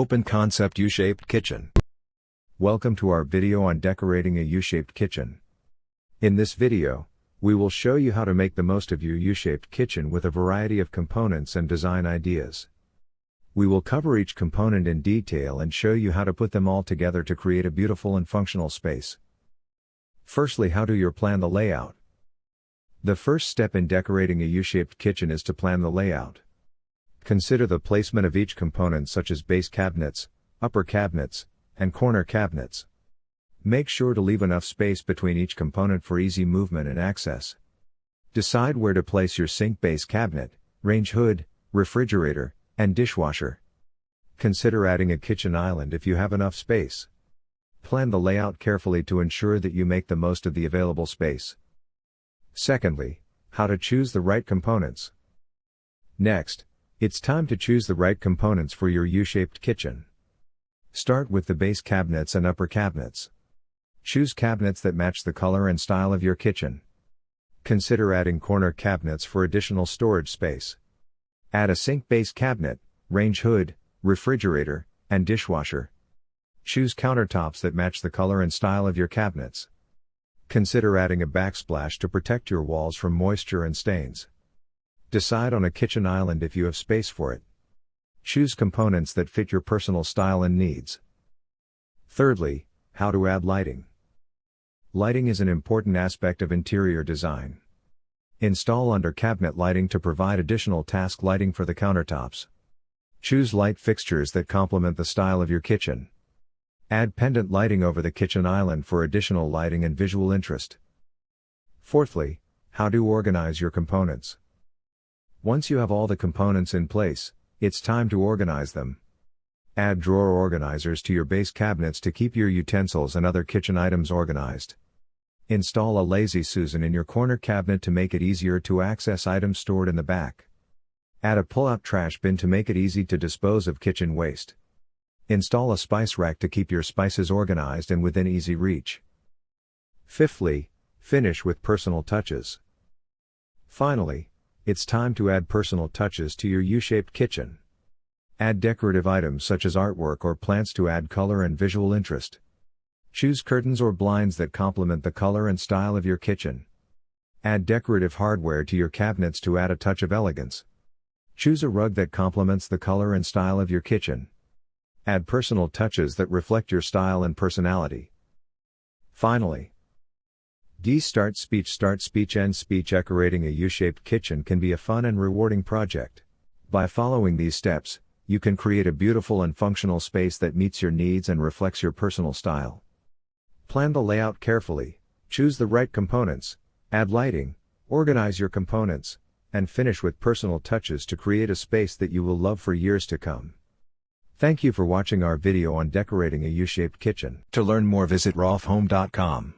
Open concept U-shaped kitchen. Welcome to our video on decorating a U-shaped kitchen. In this video, we will show you how to make the most of your U-shaped kitchen with a variety of components and design ideas. We will cover each component in detail and show you how to put them all together to create a beautiful and functional space. Firstly, how do you plan the layout? The first step in decorating a U-shaped kitchen is to plan the layout. Consider the placement of each component, such as base cabinets, upper cabinets, and corner cabinets. Make sure to leave enough space between each component for easy movement and access. Decide where to place your sink base cabinet, range hood, refrigerator, and dishwasher. Consider adding a kitchen island if you have enough space. Plan the layout carefully to ensure that you make the most of the available space. Secondly, how to choose the right components. Next, it's time to choose the right components for your U-shaped kitchen. Start with the base cabinets and upper cabinets. Choose cabinets that match the color and style of your kitchen. Consider adding corner cabinets for additional storage space. Add a sink base cabinet, range hood, refrigerator, and dishwasher. Choose countertops that match the color and style of your cabinets. Consider adding a backsplash to protect your walls from moisture and stains. Decide on a kitchen island if you have space for it. Choose components that fit your personal style and needs. Thirdly, how to add lighting. Lighting is an important aspect of interior design. Install under cabinet lighting to provide additional task lighting for the countertops. Choose light fixtures that complement the style of your kitchen. Add pendant lighting over the kitchen island for additional lighting and visual interest. Fourthly, how to organize your components. Once you have all the components in place, it's time to organize them. Add drawer organizers to your base cabinets to keep your utensils and other kitchen items organized. Install a Lazy Susan in your corner cabinet to make it easier to access items stored in the back. Add a pull-out trash bin to make it easy to dispose of kitchen waste. Install a spice rack to keep your spices organized and within easy reach. Fifthly, finish with personal touches. Finally, it's time to add personal touches to your U-shaped kitchen. Add decorative items such as artwork or plants to add color and visual interest. Choose curtains or blinds that complement the color and style of your kitchen. Add decorative hardware to your cabinets to add a touch of elegance. Choose a rug that complements the color and style of your kitchen. Add personal touches that reflect your style and personality. Finally, Start speech end speech. Decorating a U-shaped kitchen can be a fun and rewarding project. By following these steps, you can create a beautiful and functional space that meets your needs and reflects your personal style. Plan the layout carefully, choose the right components, add lighting, organize your components, and finish with personal touches to create a space that you will love for years to come. Thank you for watching our video on decorating a U-shaped kitchen. To learn more, visit rolfhome.com.